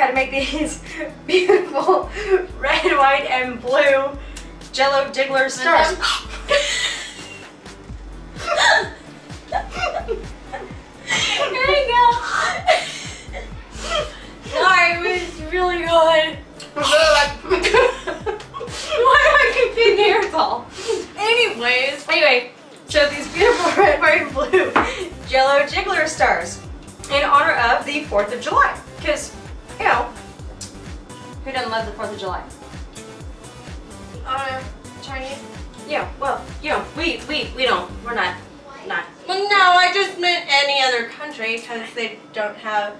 how to make these beautiful red, white, and blue Jell-O Jigglers stars. There you go. Sorry, it was really good. Why do I keep getting hair tall? Anyway, so these beautiful red, white, and blue Jell-O Jiggler stars in honor of the 4th of July. Because, you know, who doesn't love the 4th of July? Chinese? Yeah, well, you know, we don't. We're not. Well, no, I just meant any other country because they don't have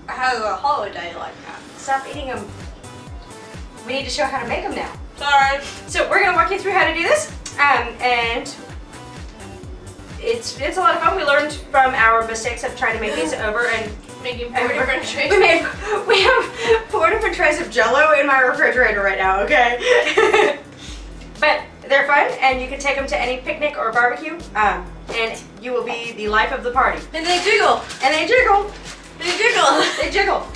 a holiday like that. Stop eating them. We need to show how to make them now. Sorry. So we're gonna walk you through how to do this, and it's a lot of fun. We learned from our mistakes of trying to make these over and Making 4 different trays. We have 4 different trays of Jell-O in my refrigerator right now. Okay, but they're fun, and you can take them to any picnic or barbecue, and you will be the life of the party. And they jiggle. And they jiggle. They jiggle. They jiggle.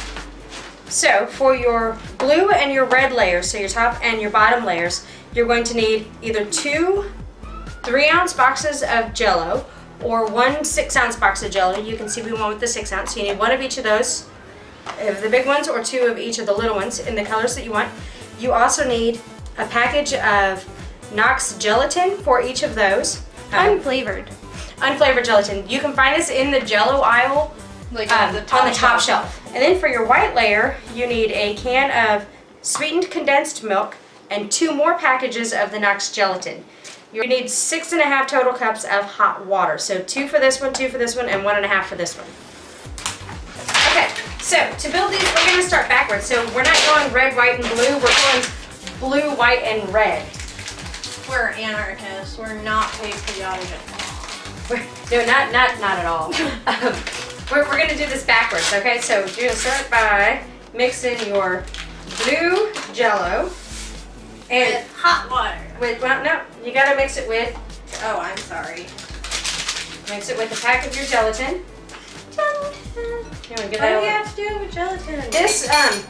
So for your blue and your red layers, so your top and your bottom layers, you're going to need either 2 3-ounce boxes of Jell-O or 1 6-ounce box of Jell-O. You can see we went with the 6-ounce. So you need 1 of each of those, of the big ones, or 2 of each of the little ones in the colors that you want. You also need a package of Knox gelatin for each of those. Unflavored. Unflavored gelatin. You can find this in the Jell-O aisle. Like on the top shelf. And then for your white layer, you need a can of sweetened condensed milk and 2 more packages of the Knox gelatin. You need 6.5 total cups of hot water. So 2 for this one, 2 for this one, and 1.5 for this one. Okay, so to build these, we're going to start backwards. So we're not going red, white, and blue. We're going blue, white, and red. We're anarchists. We're not patriotic. No, not at all. We're going to do this backwards, okay? So you're going to start by mixing your blue Jell-O and with hot water. Well, no, you got to mix it with. Oh, I'm sorry. Mix it with a pack of your gelatin. Gelatin. You want to get What that do you have to do with gelatin? This,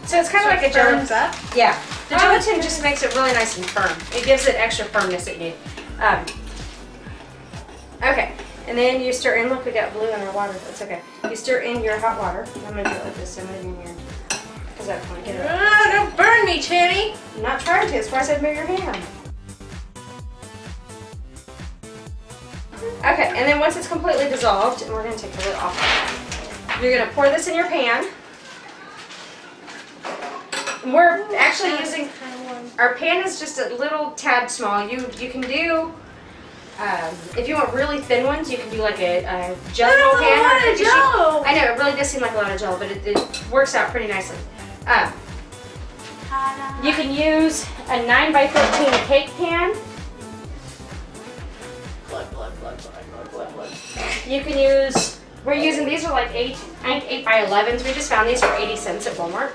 so it's kind of like a gelatin. Up? Yeah. The gelatin just makes it really nice and firm. It gives it extra firmness that you need. Okay. And then you stir in, look, we got blue in our water, that's okay. You stir in your hot water. I'm going to do it like this, I'm moving here. Because I want to get it up. Don't burn me, Channie. I'm not trying to, that's why I said move your hand. Okay, and then once it's completely dissolved, and we're going to take the lid off. You're going to pour this in your pan. And we're actually using, our pan is just a little tad small. You can do, if you want really thin ones, you can do like a Jell-O pan. That's a lot of Jell-O. I know, it really does seem like a lot of Jell-O, but it works out pretty nicely. You can use a 9x13 cake pan. You can use, we're using, these are like 8x11s. We just found these for 80 cents at Walmart.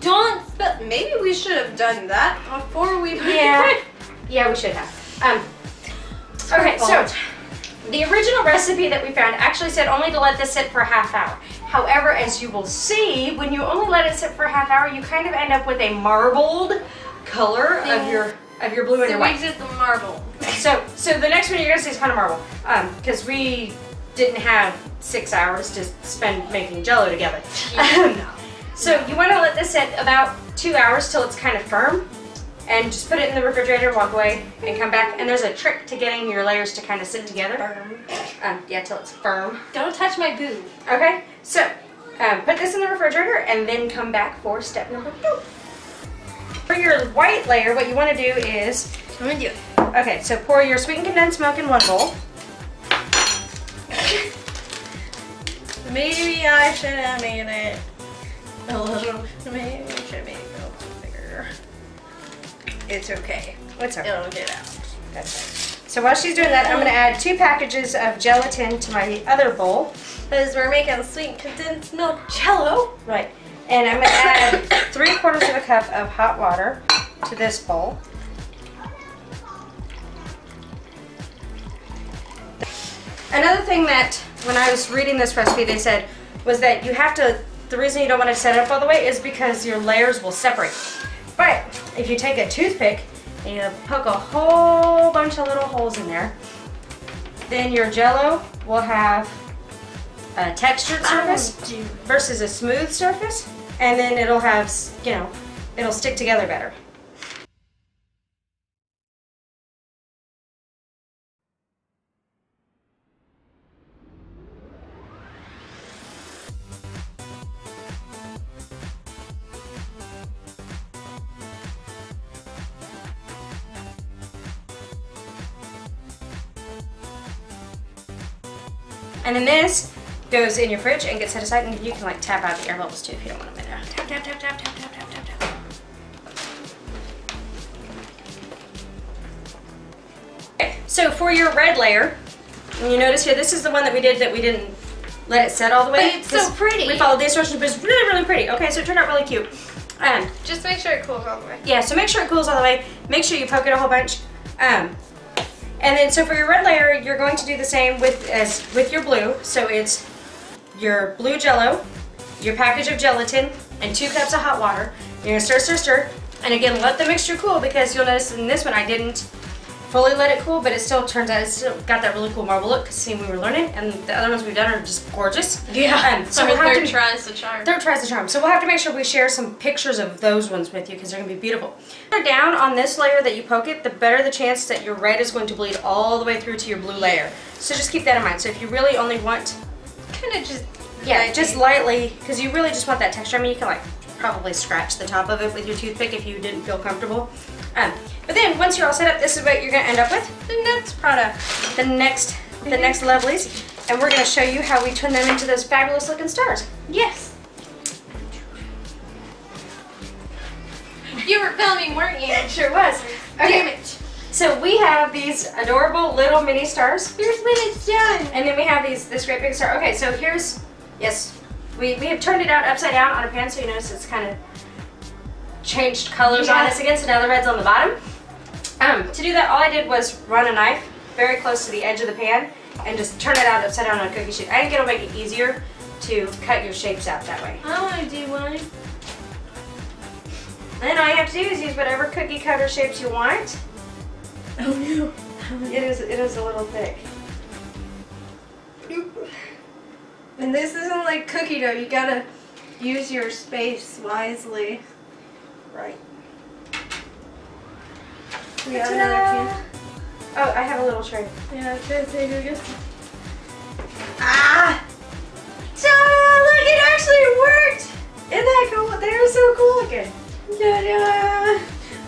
Don't spill. Maybe we should have done that before we. Yeah, we should have. Okay, so the original recipe that we found actually said only to let this sit for a half hour. However, as you will see, when you only let it sit for a half hour, you kind of end up with a marbled color of your blue and your white. So we did the marble. So the next one you're gonna see is kind of marble, because we didn't have 6 hours to spend making Jell-O together. So you want to let this sit about 2 hours till it's kind of firm, and just put it in the refrigerator, walk away, and come back. And there's a trick to getting your layers to kind of sit together. Firm. Yeah, till it's firm. Don't touch my boob. Okay, so put this in the refrigerator and then come back for step number 2. For your white layer, what you want to do is, I'm gonna do it. okay, so pour your sweetened condensed milk in one bowl. Maybe I should have made it a little. Maybe I should have made it a little bigger. It's okay. What's up? It'll get out. That's right. So while she's doing that, I'm going to add 2 packages of gelatin to my other bowl. Because we're making sweet condensed milk Jell-O. Right. And I'm going to add 3/4 of a cup of hot water to this bowl. Another thing that when I was reading this recipe, they said was that you have to, the reason you don't want to set it up all the way is because your layers will separate. But if you take a toothpick and you poke a whole bunch of little holes in there, then your Jell-O will have a textured surface versus a smooth surface, and then it'll have, you know, it'll stick together better. And then this goes in your fridge and gets set aside, and you can like tap out the air bubbles too if you don't want them in there. Tap, tap, tap, tap, tap, tap, tap, tap, tap. Okay, so for your red layer, you notice here, this is the one that we didn't let it set all the way. But it's so pretty. We followed the instructions, but it's really, really pretty. Okay, so it turned out really cute. Just make sure it cools all the way. Yeah, so make sure it cools all the way. Make sure you poke it a whole bunch. And then, so for your red layer, you're going to do the same as with your blue. So it's your BLUE Jell-O, your package of gelatin, and 2 cups of hot water. You're gonna stir, stir, stir. And again, let the mixture cool, because you'll notice in this one I didn't fully let it cool, but it still turns out it's still got that really cool marble look, because see, we were learning, and the other ones we've done are just gorgeous. Yeah, so we'll have third tries the charm. Third tries the charm. So we'll have to make sure we share some pictures of those ones with you, because they're going to be beautiful. The further down on this layer that you poke it, the better the chance that your red is going to bleed all the way through to your blue layer. So just keep that in mind. So if you really only want, kind of just just lightly, because you really just want that texture. I mean, you can like probably scratch the top of it with your toothpick if you didn't feel comfortable. But then once you're all set up, this is what you're going to end up with. The next product. The next lovelies. And we're going to show you how we turn them into those fabulous looking stars. Yes. You were filming, weren't you? It sure was. Okay. Damn it. So we have these adorable little mini stars. Here's when it's done. And then we have this great big star. Okay, so here's, yes, we have turned it out upside down on a pan, so you notice it's kind of changed colors on us again, so now the red's on the bottom. To do that, all I did was run a knife very close to the edge of the pan and just turn it out upside down on a cookie sheet. I think it'll make it easier to cut your shapes out that way. I want to do one. Then all you have to do is use whatever cookie cutter shapes you want. Oh no. It is a little thick. And this isn't like cookie dough. You gotta use your space wisely. Right. We got another can. Oh, I have a little tray. Yeah, good. Ah! Look, it actually worked! Isn't that cool? They are so cool looking.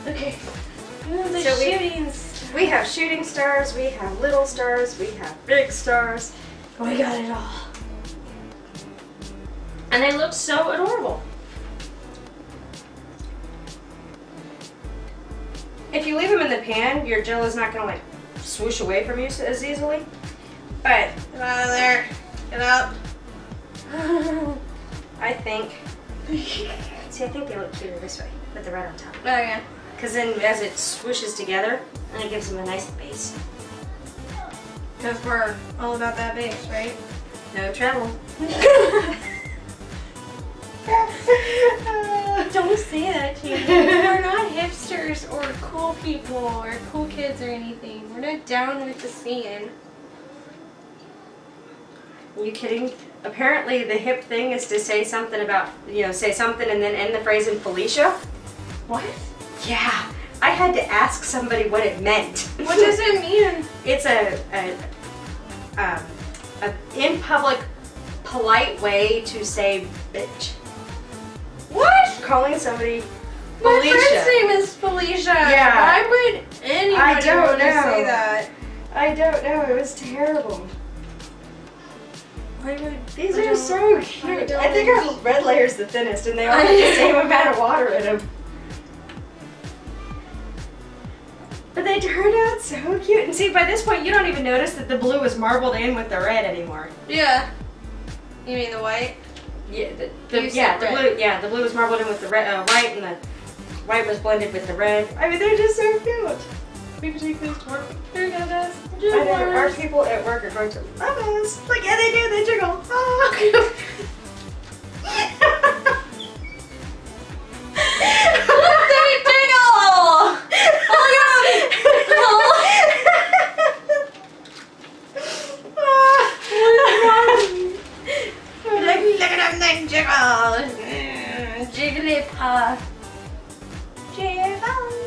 Okay. So we have shooting stars, we have little stars, we have big stars. We got it all. And they look so adorable. If you leave them in the pan, your Jell-O is not going to like swoosh away from you as easily. But Get out of there. Get up. I think, see, I think they look cuter this way with the red on top. Oh yeah. Because then as it swooshes together, and it gives them a nice base. Because we're all about that base, right? No trouble. Don't say that to me. We're not hipsters or cool people or cool kids or anything. We're not down with the scene. Are you kidding? Apparently the hip thing is to say something about, say something and then end the phrase in Felicia. What? Yeah, I had to ask somebody what it meant. What does it mean? It's a in public, polite way to say bitch. What? Calling somebody My Felicia. friend's name is Felicia. Yeah. Why would anybody want to say that? I don't know. It was terrible. Why would These are so cute. I think our red layer's the thinnest, and they all have I the same amount of water in them. But they turned out so cute. And see, by this point, you don't even notice that the blue is marbled in with the red anymore. Yeah. You mean the white? Yeah, the blue was marbled in with the red, white, and the white was blended with the red. I mean, they're just so cute. We can take this to work. Here we go, guys. I know, our people at work are going to love us. Like, yeah, they do. They jiggle. Oh. Jigglypuff. Jigglypuff.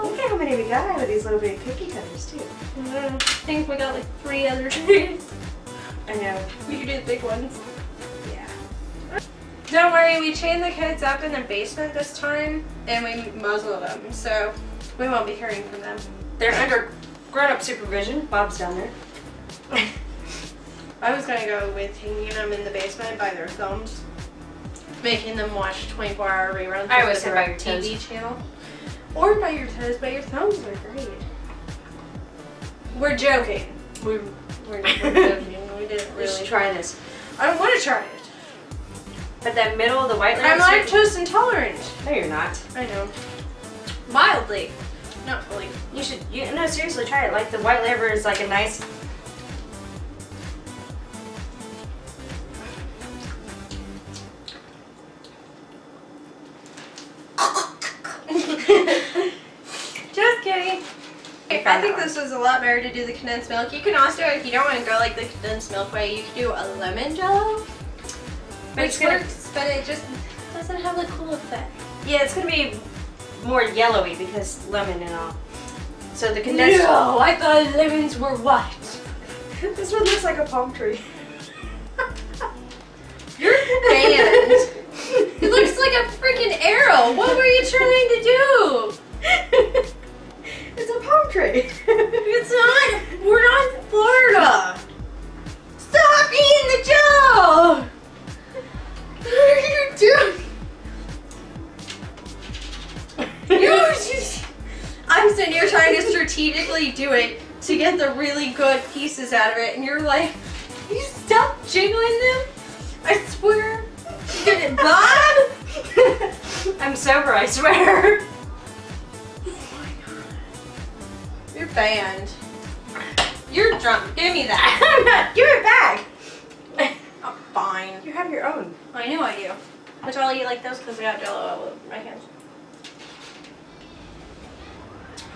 Look at how many we got out of these little bitty cookie cutters too. I think we got like 3 other trees. I know. We could do the big ones. Yeah. Don't worry, we chained the kids up in the basement this time and we muzzled them, so we won't be hearing from them. They're under grown-up supervision. Bob's down there. I was gonna go with hanging them in the basement by their thumbs, making them watch 24-hour reruns. I always say of by the your toes. TV channel. Or by your toes, but your thumbs are great. We're joking. We're joking. We didn't We should really try this. I want to try it. But that middle, the white layer. I'm lactose intolerant. No, you're not. I know. Mildly. Not fully. You should. No, seriously, try it. Like the white layer is like a nice. Just kidding. I think this was a lot better to do the condensed milk. You can also, if you don't want to go like the condensed milk way, you could do a lemon Jell-O, which works, but it just doesn't have the cool effect. Yeah, it's gonna be more yellowy because lemon and all. So the condensed. No, I thought lemons were white. This one looks like a palm tree. You're banned. It looks like a freaking arrow. What were you trying to do? It's a palm tree. It's not. We're not in Florida. Stop eating the Jell-O. What are you doing? I'm sitting here trying to strategically do it to get the really good pieces out of it, and you're like, you stop jiggling them? I swear. Did it Bob? I'm sober, I swear. You're banned. You're drunk. Give me that. I'm not. Give it back. Oh, fine. You have your own. I know I do. Which I'll eat like this because I got Jell-O all over my hands.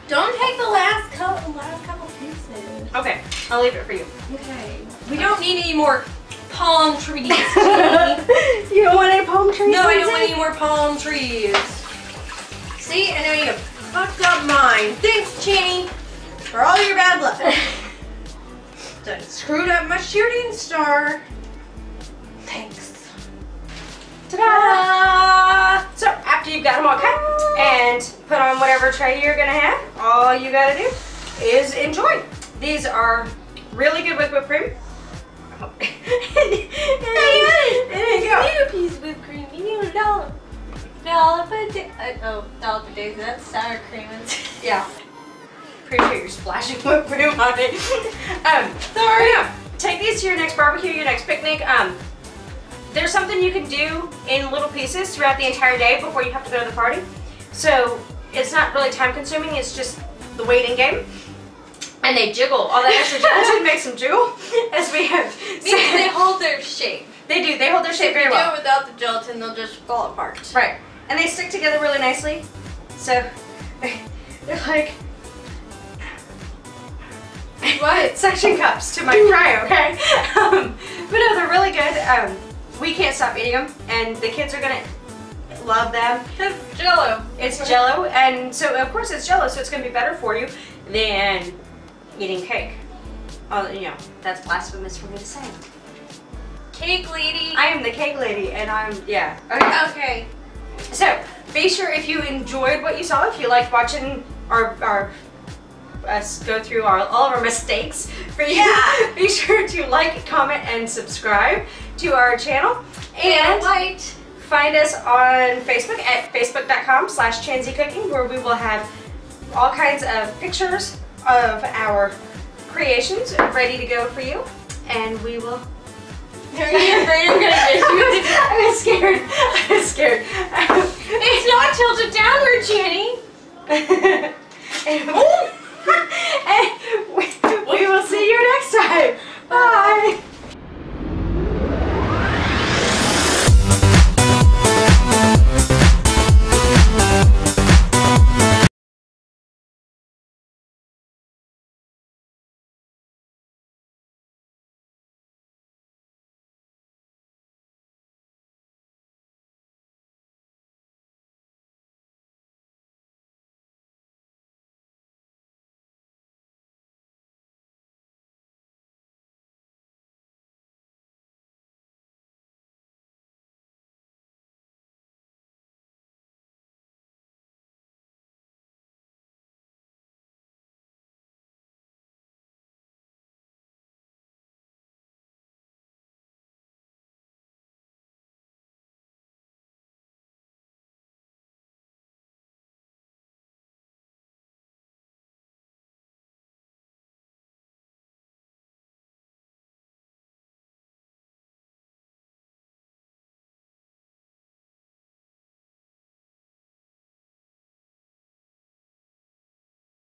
Don't take the last couple pieces. Okay, I'll leave it for you. Okay. We don't need any more palm trees, Jenny. You don't want any palm trees? No, I don't want any more palm trees. See, I know you fucked up mine. Thanks, Channie, for all your bad luck. Done screwed up my shooting star. Thanks. Ta-da! So after you've got them all cut and put on whatever tray you're gonna have, all you gotta do is enjoy. These are really good with whipped cream. Hey, there you go. You need a piece of whipped cream. You need a dollop. Dollop a day. Dollop a day. That's sour cream. Yeah. Pretty sure you're splashing whipped cream on it. Sorry. Yeah. Take these to your next barbecue, your next picnic. There's something you can do in little pieces throughout the entire day before you have to go to the party. So it's not really time consuming, it's just the waiting game. And they jiggle. All that extra gelatin makes them jiggle, as we have said. Means they hold their shape. They do, they hold their shape very well. If you do it without the gelatin, they'll just fall apart. Right. And they stick together really nicely. So they're like What? suction cups to my fry, okay? But no, they're really good. We can't stop eating them, and the kids are gonna love them. It's Jell-O. It's Jell-O, and so of course it's Jell-O, so it's gonna be better for you than eating cake. You know, that's blasphemous for me to say. Cake lady. I am the cake lady, and yeah. Okay. So be sure if you enjoyed what you saw, if you liked watching us go through all of our mistakes for you, be sure to like, comment, and subscribe to our channel. And find us on Facebook at facebook.com/ChansieCooking, where we will have all kinds of pictures of our creations ready to go for you. And we will... Are you afraid I'm gonna miss you? I was scared. I was scared. It's not tilted downward, Jenny. And